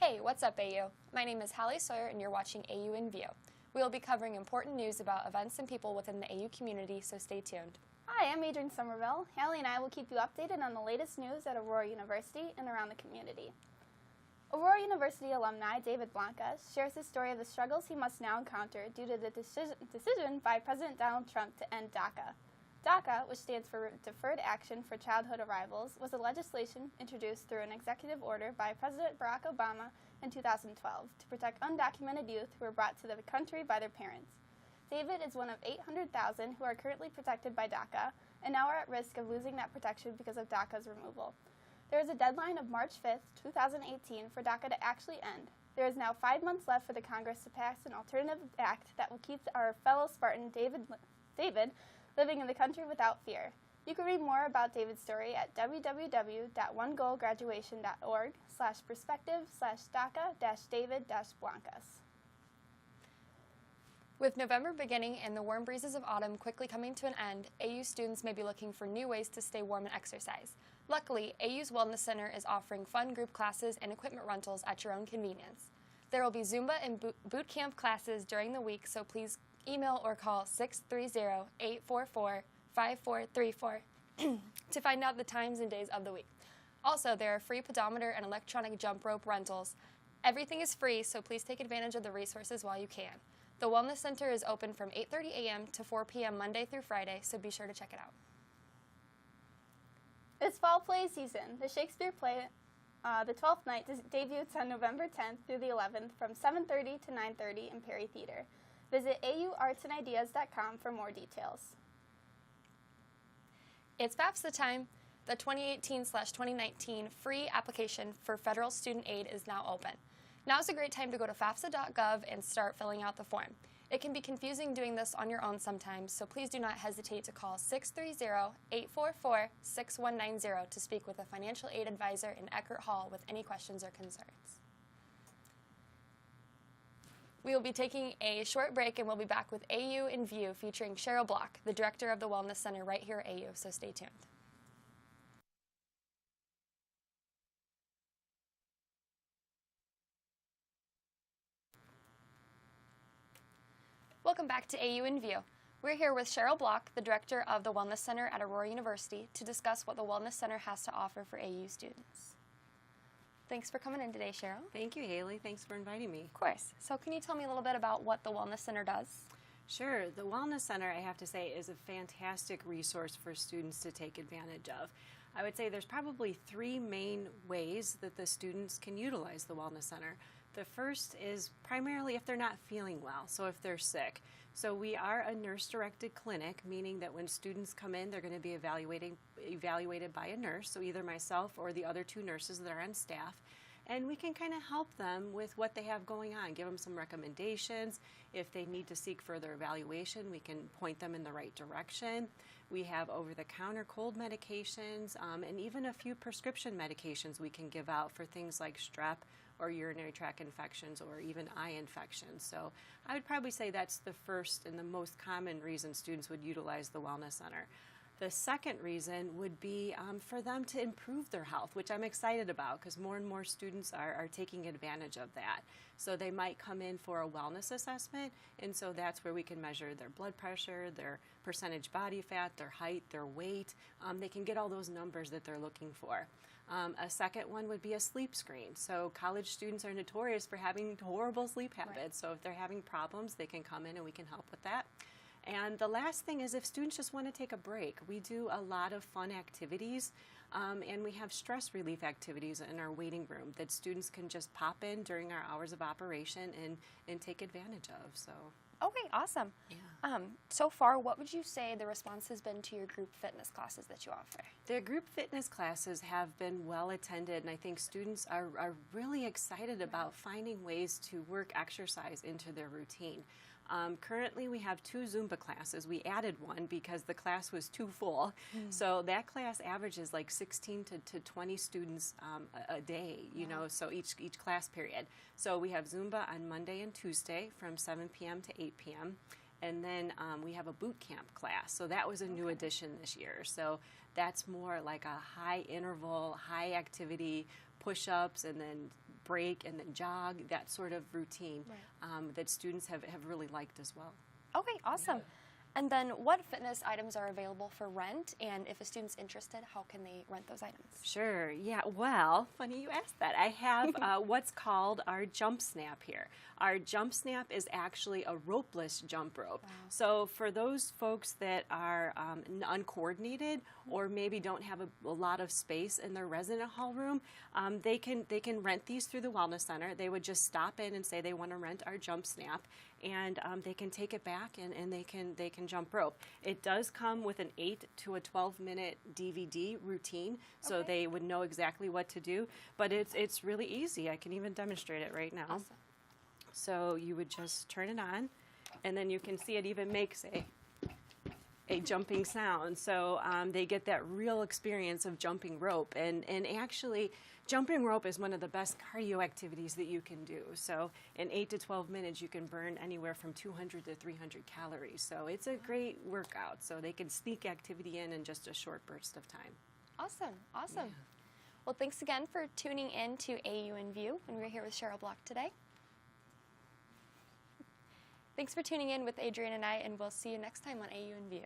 Hey, what's up AU? My name is Hallie Sawyer and you're watching AU in View. We will be covering important news about events and people within the AU community, so stay tuned. Hi, I'm Adrian Somerville. Hallie and I will keep you updated on the latest news at Aurora University and around the community. Aurora University alumni David Blanca shares the story of the struggles he must now encounter due to the decision by President Donald Trump to end DACA. DACA, which stands for Deferred Action for Childhood Arrivals, was a legislation introduced through an executive order by President Barack Obama in 2012 to protect undocumented youth who were brought to the country by their parents. David is one of 800,000 who are currently protected by DACA and now are at risk of losing that protection because of DACA's removal. There is a deadline of March 5th, 2018 for DACA to actually end. There is now 5 months left for the Congress to pass an alternative act that will keep our fellow Spartan David living in the country without fear. You can read more about David's story at www.onegoalgraduation.org/perspective/DACA-David-Blancas. With November beginning and the warm breezes of autumn quickly coming to an end, AU students may be looking for new ways to stay warm and exercise. Luckily, AU's Wellness Center is offering fun group classes and equipment rentals at your own convenience. There will be Zumba and boot camp classes during the week, so please email or call 630-844-5434 to find out the times and days of the week. Also, there are free pedometer and electronic jump rope rentals. Everything is free, so please take advantage of the resources while you can. The Wellness Center is open from 8:30 a.m. to 4 p.m. Monday through Friday, so be sure to check it out. It's fall play season. The Shakespeare play, the 12th night, debuts on November 10th through the 11th from 7:30 to 9:30 in Perry Theater. Visit auartsandideas.com for more details. It's FAFSA time. The 2018/2019 free application for federal student aid is now open. Now is a great time to go to fafsa.gov and start filling out the form. It can be confusing doing this on your own sometimes, so please do not hesitate to call 630-844-6190 to speak with a financial aid advisor in Eckert Hall with any questions or concerns. We will be taking a short break and we'll be back with AU in View featuring Cheryl Block, the director of the Wellness Center right here at AU, so stay tuned. Welcome back to AU in View. We're here with Cheryl Block, the director of the Wellness Center at Aurora University, to discuss what the Wellness Center has to offer for AU students. Thanks for coming in today, Cheryl. Thank you, Haley. Thanks for inviting me. Of course. So can you tell me a little bit about what the Wellness Center does? Sure. The Wellness Center, I have to say, is a fantastic resource for students to take advantage of. I would say there's probably three main ways that the students can utilize the Wellness Center. The first is primarily if they're not feeling well, so if they're sick. So we are a nurse-directed clinic, meaning that when students come in, they're going to be evaluated by a nurse, so either myself or the other two nurses that are on staff. And we can kind of help them with what they have going on, give them some recommendations. If they need to seek further evaluation, we can point them in the right direction. We have over-the-counter cold medications and even a few prescription medications we can give out for things like strep or urinary tract infections or even eye infections. So I would probably say that's the first and the most common reason students would utilize the Wellness Center. The second reason would be for them to improve their health, which I'm excited about because more and more students are taking advantage of that. So they might come in for a wellness assessment, and so that's where we can measure their blood pressure, their percentage body fat, their height, their weight. They can get all those numbers that they're looking for. A second one would be a sleep screen. So college students are notorious for having horrible sleep habits. Right. So if they're having problems, they can come in and we can help with that. And the last thing is if students just want to take a break. We do a lot of fun activities and we have stress relief activities in our waiting room that students can just pop in during our hours of operation and take advantage of. So. Okay, awesome. Yeah. So far, what would you say the response has been to your group fitness classes that you offer? The group fitness classes have been well attended, and I think students are really excited about finding ways to work exercise into their routine. Currently, we have 2 Zumba classes. We added one because the class was too full. So that class averages like 16 to 20 students a day, you know, so each class period. So we have Zumba on Monday and Tuesday from 7 p.m. to 8 p.m. And then we have a boot camp class. So that was a new addition this year. So that's more like a high interval, high activity push-ups and then break and then jog, that sort of routine that students have really liked as well. Okay, awesome. And then what fitness items are available for rent? And if a student's interested, how can they rent those items? Sure, yeah, well, funny you asked that. I have what's called our jump snap here. Our jump snap is actually a ropeless jump rope. Wow. So for those folks that are uncoordinated or maybe don't have a lot of space in their resident hall room, they can rent these through the Wellness Center. They would just stop in and say they want to rent our jump snap, and they can take it back and they can jump rope. It does come with an 8 to a 12-minute DVD routine, so they would know exactly what to do. But it's really easy. I can even demonstrate it right now. Awesome. So you would just turn it on, and then you can see it even makes a jumping sound. So they get that real experience of jumping rope. And actually, jumping rope is one of the best cardio activities that you can do. So in 8 to 12 minutes, you can burn anywhere from 200 to 300 calories. So it's a great workout. So they can sneak activity in just a short burst of time. Awesome, awesome. Yeah. Well, thanks again for tuning in to AU in View, and we're here with Cheryl Block today. Thanks for tuning in with Adrian and I, and we'll see you next time on AU in View.